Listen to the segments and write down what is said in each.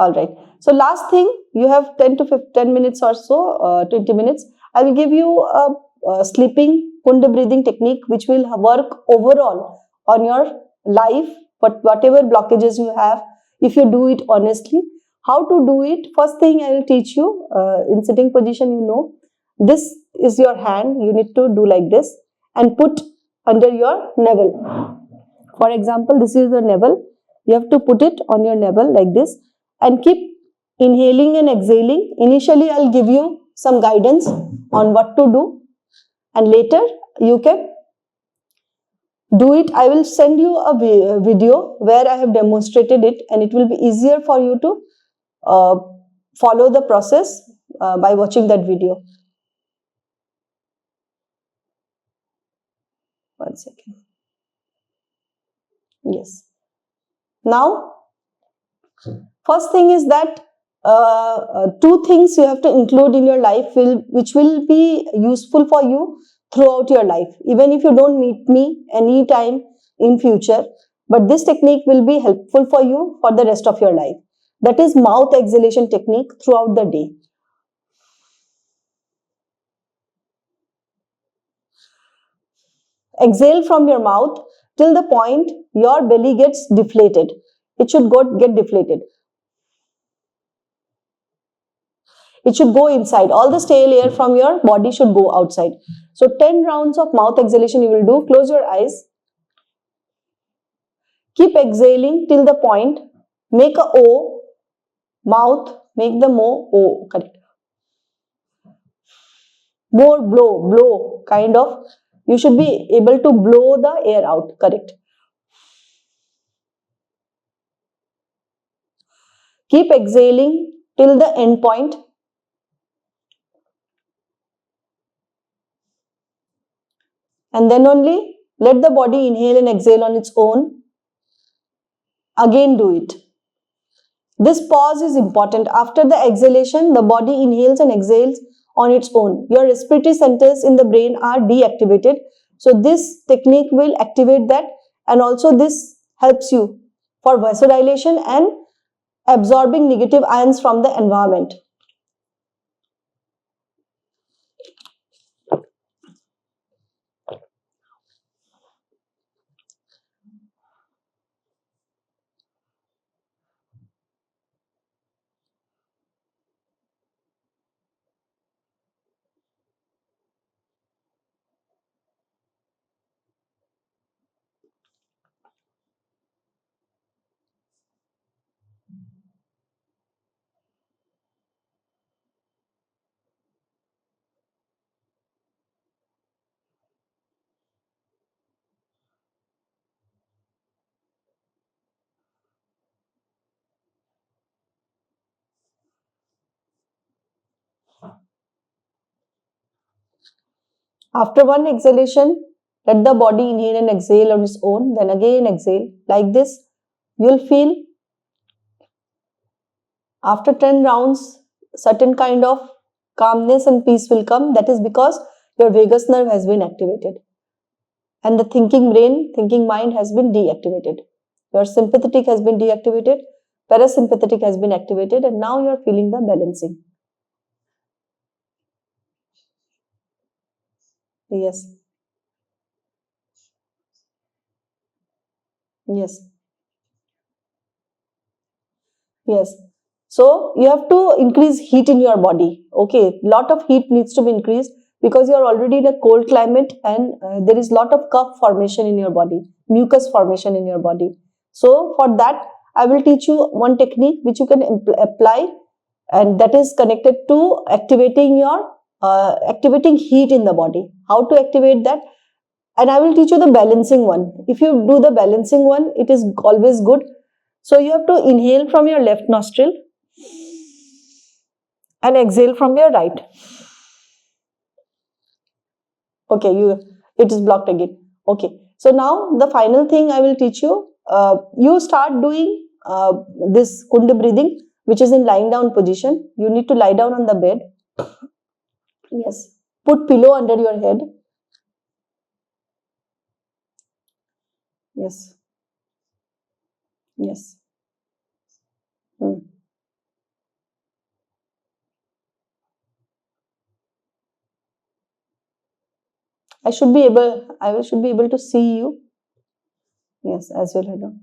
Alright. So last thing, you have 10 minutes or so, 20 minutes. I will give you a sleeping Kunda breathing technique which will work overall on your life, but whatever blockages you have, if you do it honestly. How to do it? First thing I will teach you, in sitting position, you know, this is your hand, you need to do like this and put under your navel. For example, this is the navel, you have to put it on your navel like this and keep inhaling and exhaling. Initially, I'll give you some guidance on what to do and later you can do it. I will send you a video where I have demonstrated it and it will be easier for you to follow the process by watching that video. One second. Yes. Now, first thing is that two things you have to include in your life which will be useful for you throughout your life, even if you don't meet me anytime in future, but this technique will be helpful for you for the rest of your life. That is mouth exhalation technique throughout the day. Exhale from your mouth till the point your belly gets deflated. It should get deflated. It should go inside. All the stale air from your body should go outside. So 10 rounds of mouth exhalation you will do. Close your eyes. Keep exhaling till the point. Make a O. Mouth. Make the O. Correct. More blow. Kind of. You should be able to blow the air out. Correct. Keep exhaling till the end point. And then only let the body inhale and exhale on its own. Again do it. This pause is important. After the exhalation, the body inhales and exhales on its own. Your respiratory centers in the brain are deactivated. So this technique will activate that, and also this helps you for vasodilation and absorbing negative ions from the environment. After one exhalation, let the body inhale and exhale on its own, then again exhale. Like this, you'll feel after 10 rounds, certain kind of calmness and peace will come. That is because your vagus nerve has been activated. And the thinking brain, thinking mind has been deactivated. Your sympathetic has been deactivated, parasympathetic has been activated, and now you're feeling the balancing. Yes. Yes. Yes. So you have to increase heat in your body. Okay, lot of heat needs to be increased because you are already in a cold climate and there is lot of cough formation in your body, mucus formation in your body. So for that, I will teach you one technique which you can apply, and that is connected to activating your activating heat in the body. How to activate that? And I will teach you the balancing one. If you do the balancing one, it is always good. So you have to inhale from your left nostril and exhale from your right. Okay, it is blocked again. Okay, so now the final thing I will teach you. You start doing this Kunda breathing, which is in lying down position. You need to lie down on the bed. Yes, put pillow under your head. Yes. Yes. I should be able to see you. Yes, as your head down.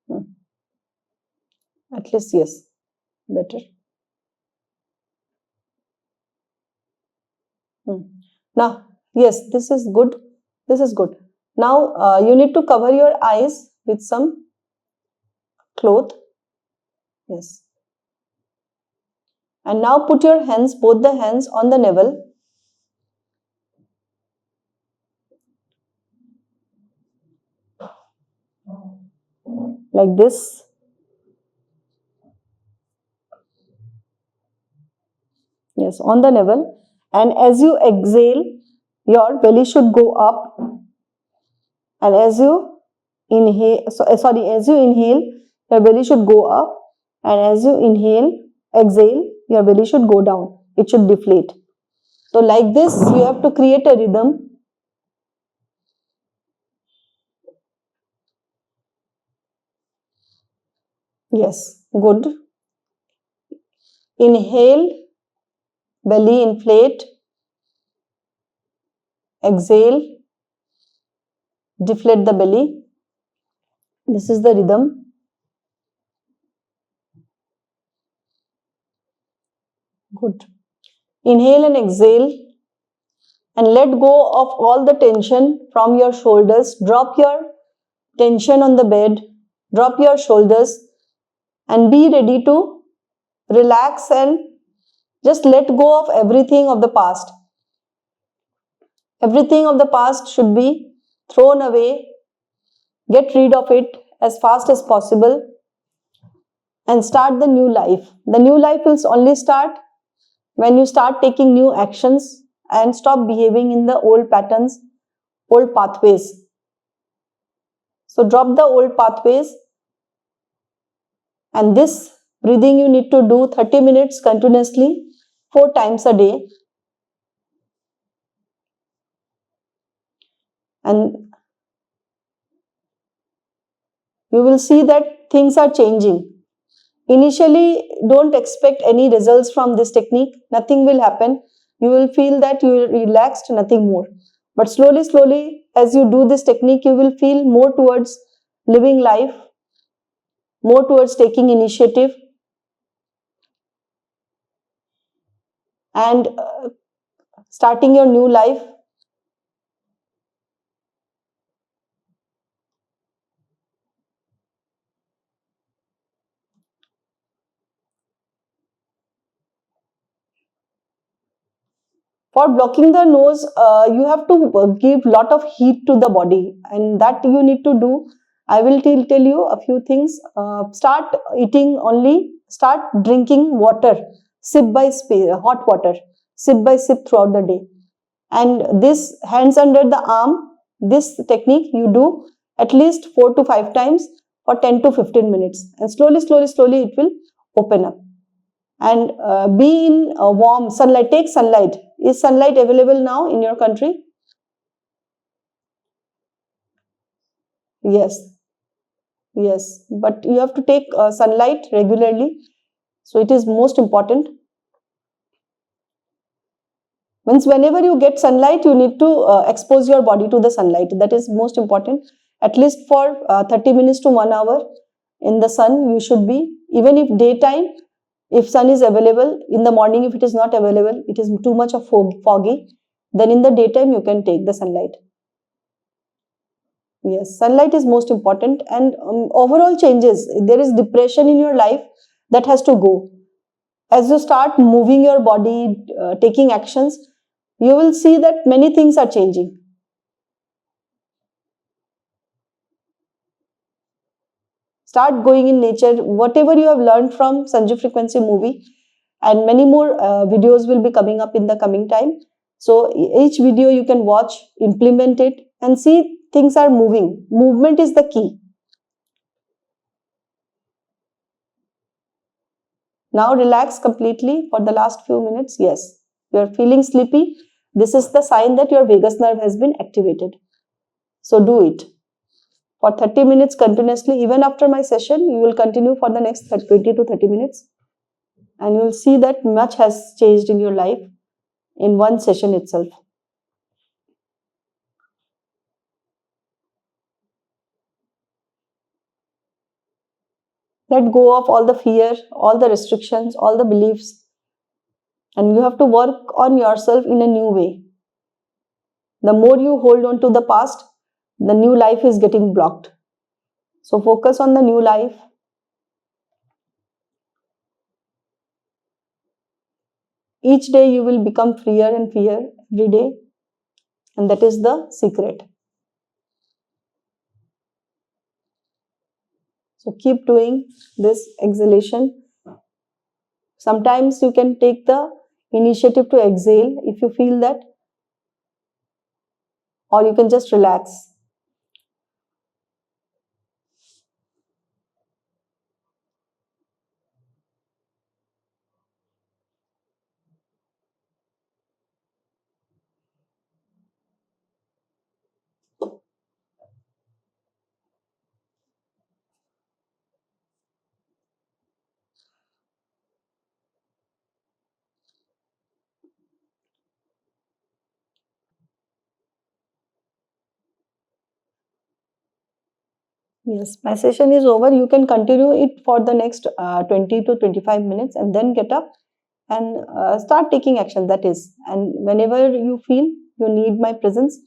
Hmm. At least, yes, better. Hmm. Now, yes, this is good. This is good. Now, you need to cover your eyes with some cloth. Yes. And now put your hands, both the hands on the navel. Like this. Yes, on the navel. And as you exhale, your belly should go up. And as you inhale, as you inhale, your belly should go up. And as you exhale, your belly should go down. It should deflate. So like this, you have to create a rhythm. Yes, good. Inhale, belly inflate. Exhale, deflate the belly. This is the rhythm. Good. Inhale and exhale. And let go of all the tension from your shoulders. Drop your tension on the bed. Drop your shoulders and be ready to relax and just let go of everything of the past. Everything of the past should be thrown away. Get rid of it as fast as possible and start the new life. The new life will only start when you start taking new actions and stop behaving in the old patterns, old pathways. So drop the old pathways, and this breathing you need to do 30 minutes continuously, 4 times a day. And you will see that things are changing. Initially, don't expect any results from this technique. Nothing will happen. You will feel that you are relaxed, nothing more. But slowly, slowly, as you do this technique, you will feel more towards living life, more towards taking initiative, and starting your new life. For blocking the nose, you have to give lot of heat to the body, and that you need to do. I will tell you a few things. Start eating only, start drinking water, sip by sip, hot water, sip by sip throughout the day. And this hands under the arm, this technique you do at least 4 to 5 times for 10 to 15 minutes. And slowly, slowly, slowly it will open up. And be in warm sunlight, take sunlight. Is sunlight available now in your country? Yes, yes, but you have to take sunlight regularly. So it is most important. Means whenever you get sunlight, you need to expose your body to the sunlight. That is most important. At least for 30 minutes to 1 hour in the sun, you should be. Even if daytime, if sun is available, in the morning if it is not available, it is too much of foggy, then in the daytime you can take the sunlight. Yes, sunlight is most important, and overall changes. There is depression in your life that has to go. As you start moving your body, taking actions, you will see that many things are changing. Start going in nature. Whatever you have learned from Sanju Frequency movie, and many more videos will be coming up in the coming time. So each video you can watch, implement it, and see things are moving. Movement is the key. Now relax completely for the last few minutes. Yes, you are feeling sleepy. This is the sign that your vagus nerve has been activated. So do it. for 30 minutes continuously. Even after my session, you will continue for the next 20 to 30 minutes. And you will see that much has changed in your life in one session itself. Let go of all the fear, all the restrictions, all the beliefs. And you have to work on yourself in a new way. The more you hold on to the past, the new life is getting blocked. So focus on the new life. Each day you will become freer and freer every day. And that is the secret. So keep doing this exhalation. Sometimes you can take the initiative to exhale if you feel that, or you can just relax. Yes, my session is over. You can continue it for the next 20 to 25 minutes and then get up and start taking action. That is, and whenever you feel you need my presence,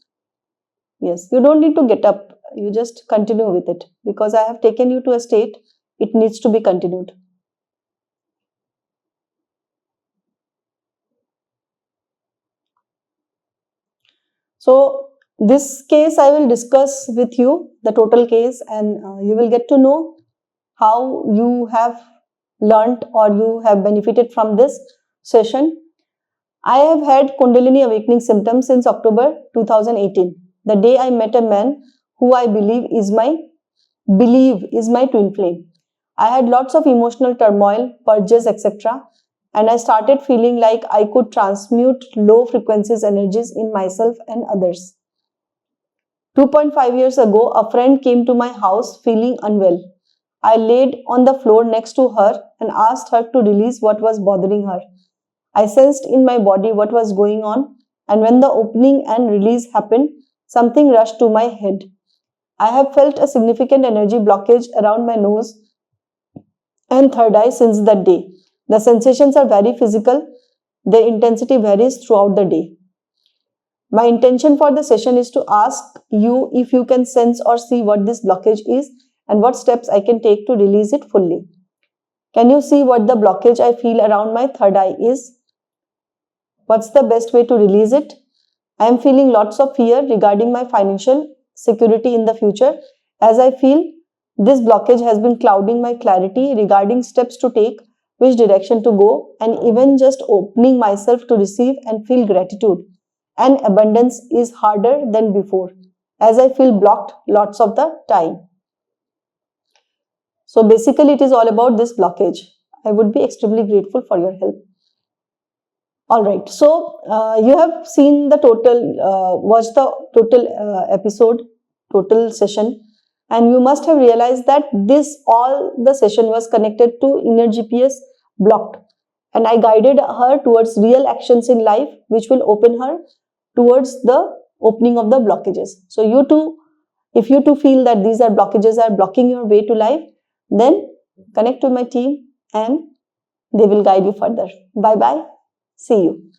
yes, you don't need to get up. You just continue with it because I have taken you to a state. It needs to be continued. So this case I will discuss with you, the total case, and you will get to know how you have learnt or you have benefited from this session. I have had Kundalini Awakening symptoms since October 2018, the day I met a man who I believe is my twin flame. I had lots of emotional turmoil, purges, etc. And I started feeling like I could transmute low frequencies energies in myself and others. 2.5 years ago, a friend came to my house feeling unwell. I laid on the floor next to her and asked her to release what was bothering her. I sensed in my body what was going on, and when the opening and release happened, something rushed to my head. I have felt a significant energy blockage around my nose and third eye since that day. The sensations are very physical, their intensity varies throughout the day. My intention for the session is to ask you if you can sense or see what this blockage is and what steps I can take to release it fully. Can you see what the blockage I feel around my third eye is? What's the best way to release it? I am feeling lots of fear regarding my financial security in the future, as I feel this blockage has been clouding my clarity regarding steps to take, which direction to go, and even just opening myself to receive and feel gratitude and abundance is harder than before, as I feel blocked lots of the time. So basically it is all about this blockage. I would be extremely grateful for your help. Alright, so you have seen the total, watched the total episode, total session, and you must have realized that all the session was connected to inner GPS blocked. And I guided her towards real actions in life, which will open her towards the opening of the blockages. So you too, if you too feel that these are blockages are blocking your way to life, then connect to my team and they will guide you further. Bye bye. See you.